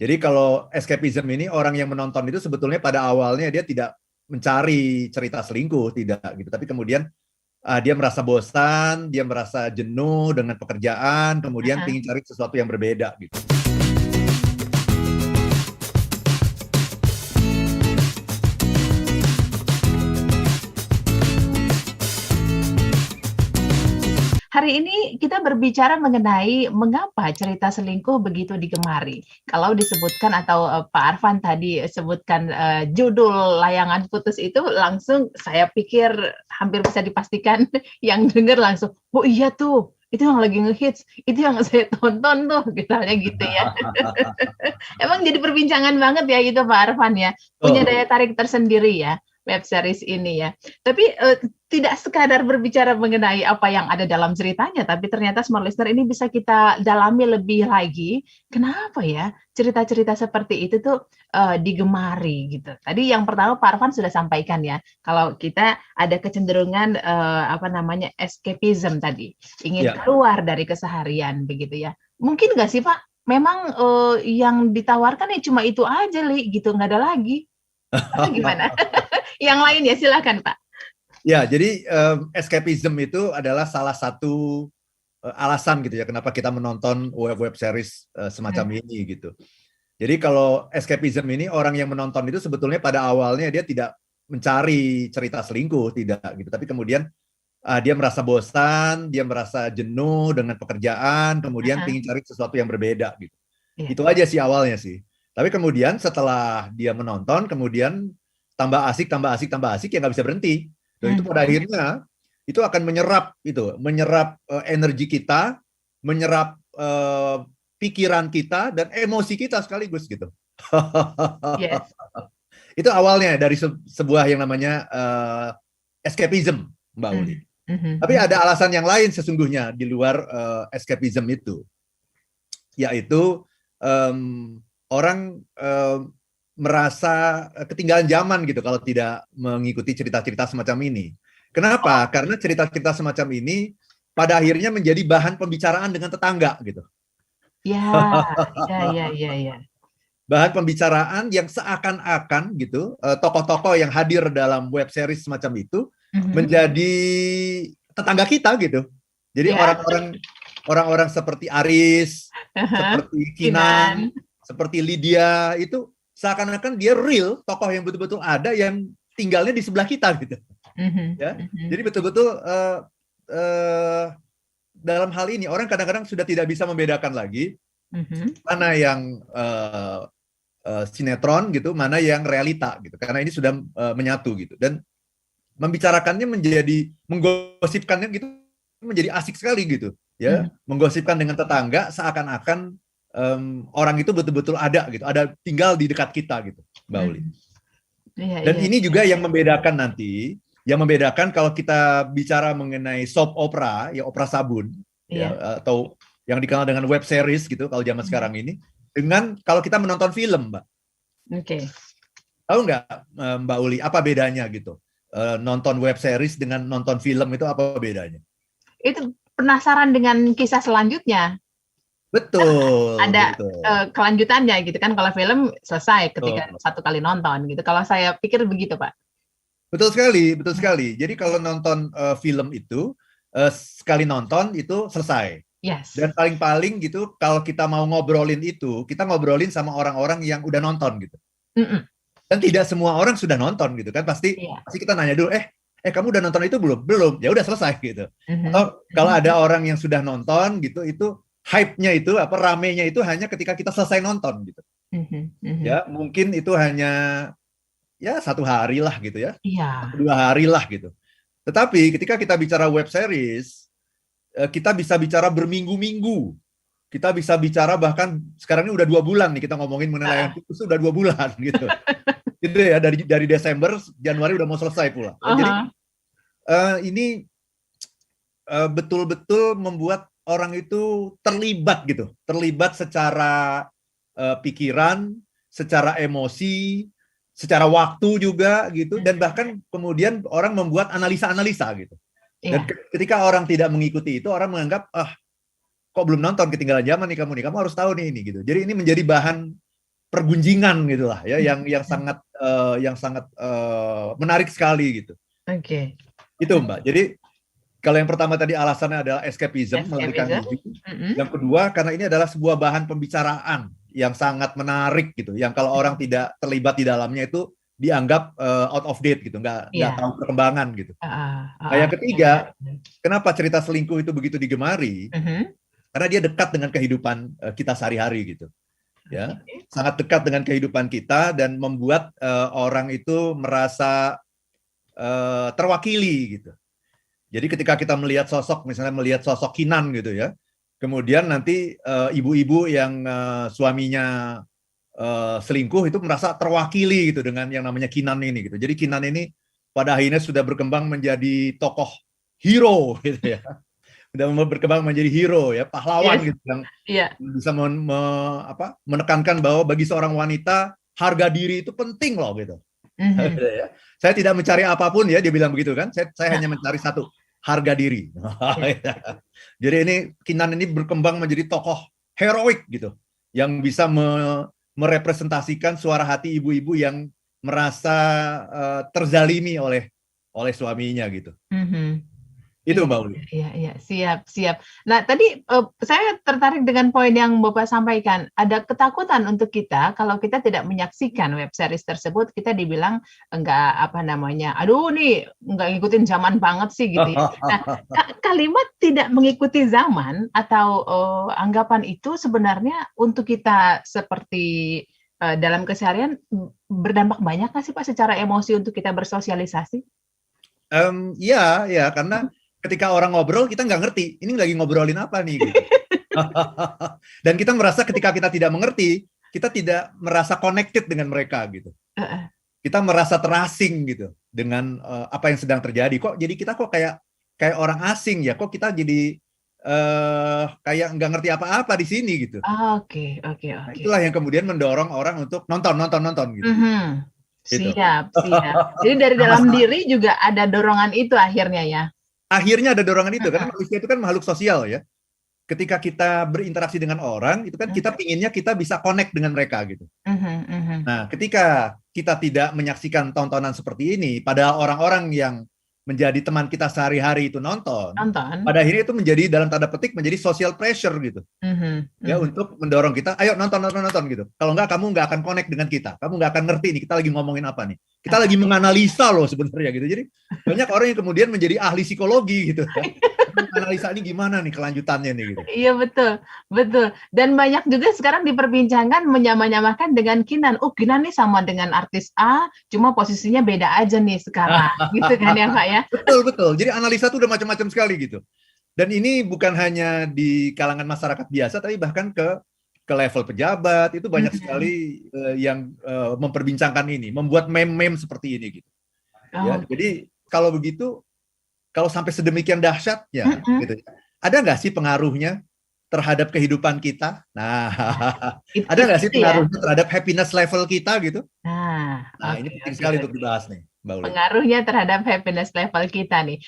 Jadi kalau escapism ini orang yang menonton itu sebetulnya pada awalnya dia tidak mencari cerita selingkuh, tidak gitu. Tapi kemudian dia merasa bosan, dia merasa jenuh dengan pekerjaan, kemudian ingin cari sesuatu yang berbeda gitu. Hari ini kita berbicara mengenai mengapa cerita selingkuh begitu digemari. Kalau disebutkan atau Pak Arfan tadi sebutkan judul layangan putus itu, langsung saya pikir hampir bisa dipastikan yang dengar langsung, oh iya tuh, itu yang lagi ngehits, itu yang saya tonton tuh, misalnya gitu ya. Emang jadi perbincangan banget ya gitu Pak Arfan ya, punya daya tarik tersendiri ya web series ini ya. Tapi tidak sekadar berbicara mengenai apa yang ada dalam ceritanya, tapi ternyata smart listener ini bisa kita dalami lebih lagi. Kenapa ya cerita-cerita seperti itu tuh digemari gitu? Tadi yang pertama Pak Arfan sudah sampaikan ya, kalau kita ada kecenderungan escapism tadi, ingin keluar dari keseharian begitu ya. Mungkin nggak sih Pak? Memang yang ditawarkan ya cuma itu aja, Li, gitu, nggak ada lagi. Atau gimana? Yang lain ya, silakan Pak. Ya, jadi escapism itu adalah salah satu alasan gitu ya kenapa kita menonton web series semacam ini gitu. Jadi kalau escapism ini orang yang menonton itu sebetulnya pada awalnya dia tidak mencari cerita selingkuh, tidak gitu. Tapi kemudian dia merasa bosan, dia merasa jenuh dengan pekerjaan, kemudian ingin cari sesuatu yang berbeda gitu. Itu aja sih awalnya sih. Tapi kemudian setelah dia menonton, kemudian tambah asik, ya nggak bisa berhenti. Dan itu pada akhirnya itu akan menyerap energi kita, menyerap pikiran kita dan emosi kita sekaligus gitu. Yes. Itu awalnya dari sebuah yang namanya escapism, Mbak Uli. Tapi ada alasan yang lain sesungguhnya di luar escapism itu, yaitu orang merasa ketinggalan zaman gitu kalau tidak mengikuti cerita-cerita semacam ini. Kenapa? Karena cerita-cerita semacam ini pada akhirnya menjadi bahan pembicaraan dengan tetangga gitu. Ya. Bahan pembicaraan yang seakan-akan gitu tokoh-tokoh yang hadir dalam web series semacam itu menjadi tetangga kita gitu. Jadi orang-orang seperti Aris, seperti Kinan, seperti Lydia itu seakan-akan dia real tokoh yang betul-betul ada yang tinggalnya di sebelah kita gitu. Ya, jadi betul-betul dalam hal ini orang kadang-kadang sudah tidak bisa membedakan lagi mana yang sinetron gitu, mana yang realita gitu. Karena ini sudah menyatu gitu dan membicarakannya menggosipkannya gitu menjadi asik sekali gitu. Ya, menggosipkan dengan tetangga seakan-akan orang itu betul-betul ada gitu, ada tinggal di dekat kita gitu, Mbak Uli. Dan ini juga yang membedakan nanti, yang membedakan kalau kita bicara mengenai soap opera, ya opera sabun, ya, atau yang dikenal dengan web series gitu kalau zaman sekarang ini, dengan kalau kita menonton film, Mbak. Oke. Tahu nggak Mbak Uli apa bedanya gitu? Nonton web series dengan nonton film itu apa bedanya? Itu penasaran dengan kisah selanjutnya. Betul. Ada kelanjutannya gitu kan, kalau film selesai ketika satu kali nonton gitu. Kalau saya pikir begitu, Pak. Betul sekali. Jadi kalau nonton film itu sekali nonton itu selesai. Yes. Dan paling-paling gitu kalau kita mau ngobrolin itu, kita ngobrolin sama orang-orang yang udah nonton gitu. Dan tidak semua orang sudah nonton gitu kan. Pasti kita nanya dulu, kamu udah nonton itu belum? Belum. Ya udah selesai gitu. Atau kalau ada orang yang sudah nonton gitu, itu hype-nya itu ramenya itu hanya ketika kita selesai nonton gitu. Ya, mungkin itu hanya ya 1 hari lah gitu ya. 2 hari lah gitu. Tetapi ketika kita bicara web series, kita bisa bicara berminggu-minggu. Kita bisa bicara bahkan sekarang ini udah 2 bulan nih kita ngomongin mengenai layangan putus, udah 2 bulan gitu. Gitu ya, dari Desember, Januari udah mau selesai pula. Jadi ini betul-betul membuat orang itu terlibat gitu. Terlibat secara pikiran, secara emosi, secara waktu juga gitu, dan bahkan kemudian orang membuat analisa-analisa gitu. Dan ketika orang tidak mengikuti itu, orang menganggap kok belum nonton, ketinggalan zaman nih kamu harus tahu nih ini gitu. Jadi ini menjadi bahan pergunjingan gitulah ya, yang sangat menarik sekali gitu. Oke. Itu Mbak. Jadi kalau yang pertama tadi alasannya adalah escapism, melarikan diri. Yang kedua karena ini adalah sebuah bahan pembicaraan yang sangat menarik gitu, yang kalau orang tidak terlibat di dalamnya itu dianggap out of date gitu, nggak tahu perkembangan gitu. Nah yang ketiga, kenapa cerita selingkuh itu begitu digemari? Karena dia dekat dengan kehidupan kita sehari-hari gitu, ya, sangat dekat dengan kehidupan kita dan membuat orang itu merasa terwakili gitu. Jadi ketika kita melihat sosok, misalnya melihat sosok Kinan gitu ya, kemudian nanti ibu-ibu yang suaminya selingkuh itu merasa terwakili gitu dengan yang namanya Kinan ini gitu. Jadi Kinan ini pada akhirnya sudah berkembang menjadi tokoh hero gitu ya. Sudah berkembang menjadi hero ya, pahlawan gitu yang bisa menekankan bahwa bagi seorang wanita harga diri itu penting loh gitu. Saya tidak mencari apapun ya, dia bilang begitu kan. Saya hanya mencari satu, harga diri. Jadi ini Kinan ini berkembang menjadi tokoh heroik gitu, yang bisa merepresentasikan suara hati ibu-ibu yang merasa terzalimi oleh suaminya gitu. Itu Mbak Uli. Iya, siap. Nah, tadi saya tertarik dengan poin yang Bapak sampaikan. Ada ketakutan untuk kita kalau kita tidak menyaksikan web series tersebut, kita dibilang enggak aduh nih enggak ngikutin zaman banget sih gitu ya. Nah, kalimat tidak mengikuti zaman atau anggapan itu sebenarnya untuk kita seperti dalam keseharian berdampak banyak nggak sih Pak secara emosi untuk kita bersosialisasi? Ya, karena ketika orang ngobrol kita nggak ngerti ini lagi ngobrolin apa nih gitu. Dan kita merasa ketika kita tidak mengerti, kita tidak merasa connected dengan mereka gitu. Kita merasa terasing gitu dengan apa yang sedang terjadi. Jadi kita kayak orang asing ya, kok kita jadi kayak nggak ngerti apa-apa di sini gitu. Oke. Nah, itulah yang kemudian mendorong orang untuk nonton gitu. Siap. Jadi dari dalam diri juga ada dorongan itu akhirnya ya. Akhirnya ada dorongan itu, karena manusia itu kan makhluk sosial ya. Ketika kita berinteraksi dengan orang, itu kan kita pinginnya kita bisa connect dengan mereka gitu. Nah, ketika kita tidak menyaksikan tontonan seperti ini, pada orang-orang yang menjadi teman kita sehari-hari itu nonton, pada akhirnya itu menjadi dalam tanda petik menjadi social pressure gitu. Ya, untuk mendorong kita, ayo nonton gitu. Kalau enggak, kamu nggak akan connect dengan kita. Kamu nggak akan ngerti nih kita lagi ngomongin apa nih. Kita lagi menganalisa loh sebenarnya gitu. Jadi banyak orang yang kemudian menjadi ahli psikologi gitu. Analisa ini gimana nih kelanjutannya nih gitu. Iya betul. Dan banyak juga sekarang diperbincangkan menyamakan dengan Kinan. Kinan nih sama dengan artis A, cuma posisinya beda aja nih sekarang. Gitu kan ya Pak ya? Betul. Jadi analisa tuh udah macam-macam sekali gitu. Dan ini bukan hanya di kalangan masyarakat biasa, tapi bahkan ke level pejabat itu banyak sekali yang memperbincangkan ini, membuat meme-meme seperti ini gitu. Ya, jadi kalau begitu, kalau sampai sedemikian dahsyatnya, gitu, ada nggak sih pengaruhnya terhadap kehidupan kita? Nah, ada nggak sih pengaruhnya terhadap happiness level kita gitu? Nah, ini penting sekali untuk dibahas nih, Mbak Uli. Pengaruhnya terhadap happiness level kita nih.